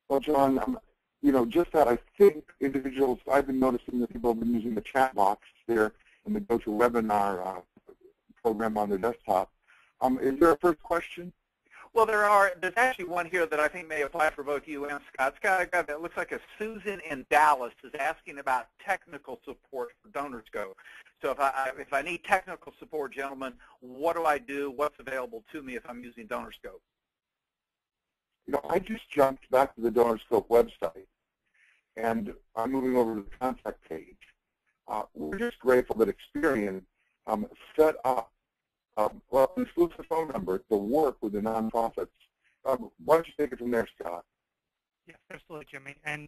Well, John, just that I think individuals, I've been noticing that people have been using the chat box there in the GoToWebinar program on their desktop. Is there a first question? Well, there's actually one here that I think may apply for both you and Scott. Scott, it looks like a Susan in Dallas is asking about technical support for DonorsGo. So if I need technical support, gentlemen, what do I do? What's available to me if I'm using DonorsGo? I just jumped back to the DonorScope website, and I'm moving over to the contact page. We're just grateful that Experian set up an exclusive phone number to work with the nonprofits. Why don't you take it from there, Scott? Yes, absolutely, Jimmy. And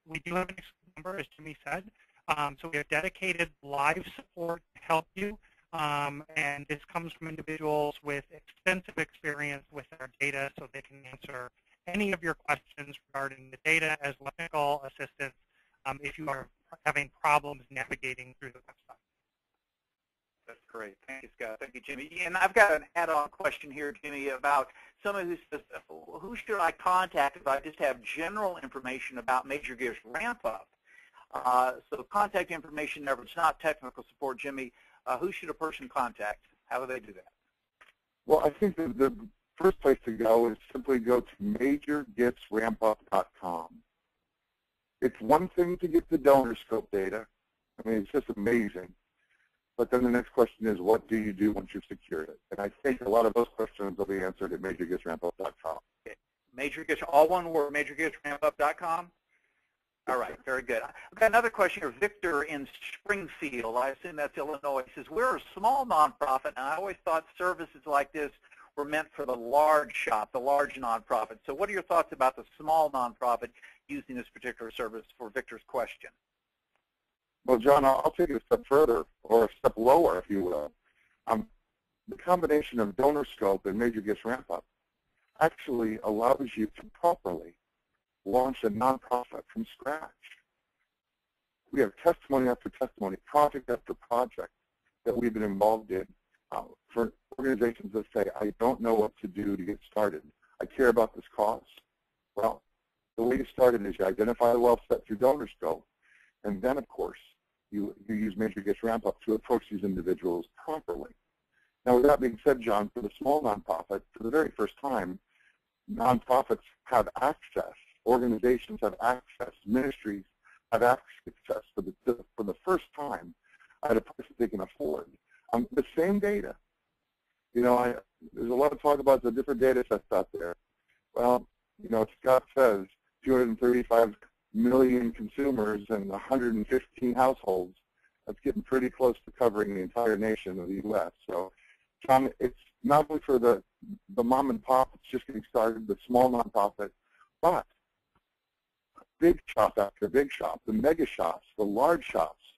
we do have an exclusive number, as Jimmy said. So we have dedicated live support to help you. And this comes from individuals with extensive experience with our data, so they can answer any of your questions regarding the data, as well as technical assistance if you are having problems navigating through the website. That's great. Thank you, Scott. Thank you, Jimmy. And I've got an add-on question here, Jimmy, about someone who says, who should I contact if I just have general information about Major Gift's ramp-up? So contact information there, but it's not technical support, Jimmy. Who should a person contact? How do they do that? Well, I think that the first place to go is simply go to majorgiftsrampup.com. It's one thing to get the DonorScope data. I mean, it's just amazing. But then the next question is, what do you do once you've secured it? And I think a lot of those questions will be answered at majorgiftsrampup.com. Okay. MajorGifts, all one word, majorgiftsrampup.com? All right, very good. I've got another question here. Victor in Springfield, I assume that's Illinois, says, we're a small nonprofit, and I always thought services like this were meant for the large shop, the large nonprofit. So what are your thoughts about the small nonprofit using this particular service for Victor's question? Well, John, I'll take it a step further, or a step lower, if you will. The combination of DonorScope and Major Gifts Ramp-Up actually allows you to properly launch a nonprofit from scratch. We have testimony after testimony, project after project that we've been involved in for organizations that say, I don't know what to do to get started. I care about this cause. Well, the way you start it is you identify the wealth set through DonorScope, and then, of course, you use Major Gifts Ramp-Up to approach these individuals properly. Now, with that being said, John, for the small nonprofit, for the very first time, nonprofits have access, organizations have access, ministries have access for the first time at a price that they can afford. The same data. There's a lot of talk about the different data sets out there. Well, Scott says 235 million consumers and 115 households. That's getting pretty close to covering the entire nation of the U.S. So, John, it's not only for the mom and pop that's just getting started, the small nonprofit, but big shop after big shop, the mega shops, the large shops.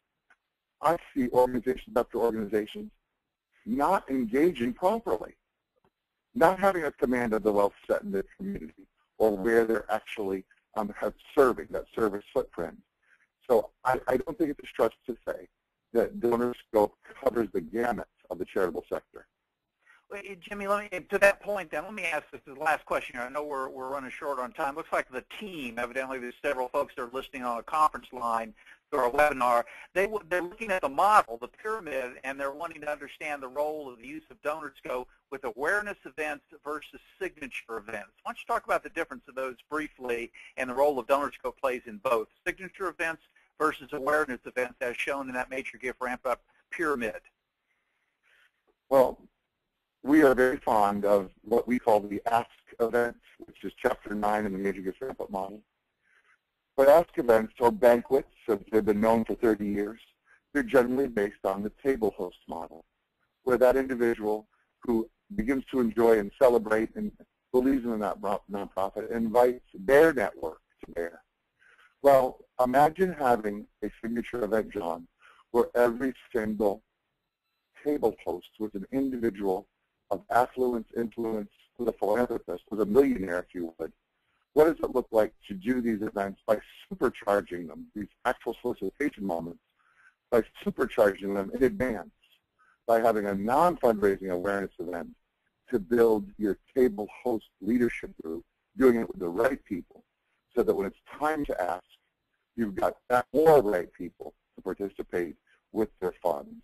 I see organizations after organizations not engaging properly, not having a command of the wealth set in their community or where they're actually serving that service footprint. So I don't think it's a stretch to say that DonorScope covers the gamut of the charitable sector. Well, Jimmy, to that point then, let me ask this as the last question here. I know we're running short on time. Looks like the team, evidently there's several folks that are listening on a conference line through our webinar. They're looking at the model, the pyramid, and they're wanting to understand the role of the use of DonorScope with awareness events versus signature events. Why don't you talk about the difference of those briefly and the role of DonorScope plays in both signature events versus awareness events as shown in that Major Gift Ramp-Up pyramid? Well, we are very fond of what we call the Ask events, which is Chapter 9 in the Major Gift Ramp-Up model. But Ask events, or banquets, as they've been known for 30 years, they're generally based on the table host model, where that individual who begins to enjoy and celebrate and believes in that nonprofit invites their network to bear. Well, imagine having a signature event, John, where every single table host was an individual of affluence, influence, with a philanthropist, with a millionaire, if you would. What does it look like to do these events by supercharging them, these actual solicitation moments, by supercharging them in advance, by having a non-fundraising awareness event to build your table host leadership group, doing it with the right people, so that when it's time to ask, you've got that more right people to participate with their funds.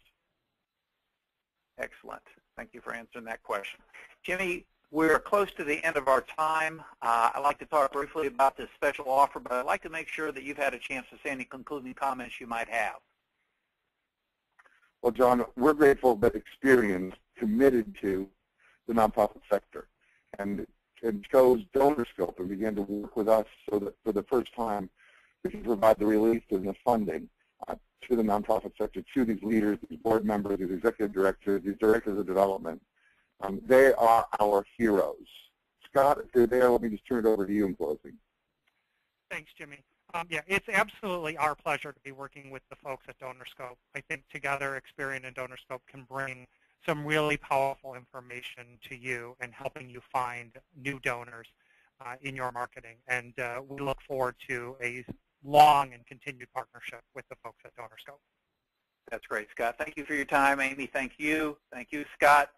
Excellent. Thank you for answering that question. Jimmy, we're close to the end of our time. I'd like to talk briefly about this special offer, but I'd like to make sure that you've had a chance to say any concluding comments you might have. Well, John, we're grateful that Experian committed to the nonprofit sector and chose DonorScope and began to work with us so that for the first time we can provide the relief and the funding to the nonprofit sector, to these leaders, these board members, these executive directors, these directors of development. They are our heroes. Scott, if you're there, let me just turn it over to you in closing. Thanks, Jimmy. Yeah, it's absolutely our pleasure to be working with the folks at DonorScope. I think together, Experian and DonorScope can bring some really powerful information to you and helping you find new donors in your marketing. And we look forward to a long and continued partnership with the folks at DonorScope. That's great, Scott. Thank you for your time. Amy, thank you. Thank you, Scott,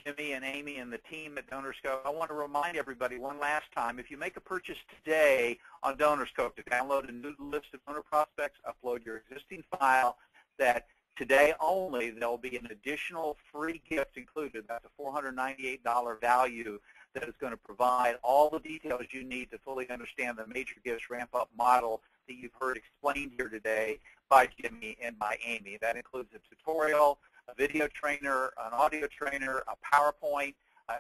Jimmy, and Amy, and the team at DonorScope. I want to remind everybody one last time, if you make a purchase today on DonorScope to download a new list of donor prospects, upload your existing file, that today only there'll be an additional free gift included. That's a $498 value that is going to provide all the details you need to fully understand the major gifts ramp-up model that you've heard explained here today by Jimmy and by Amy. That includes a tutorial, a video trainer, an audio trainer, a PowerPoint, a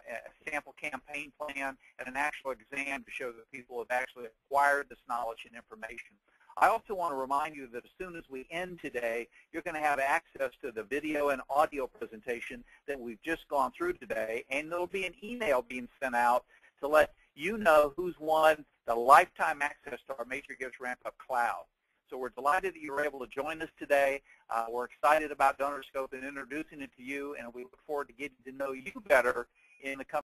sample campaign plan, and an actual exam to show that people have actually acquired this knowledge and information. I also want to remind you that as soon as we end today, you're going to have access to the video and audio presentation that we've just gone through today, and there'll be an email being sent out to let you know who's won the lifetime access to our Major Gifts Ramp-Up Cloud. So we're delighted that you were able to join us today. We're excited about DonorScope and introducing it to you, and we look forward to getting to know you better in the coming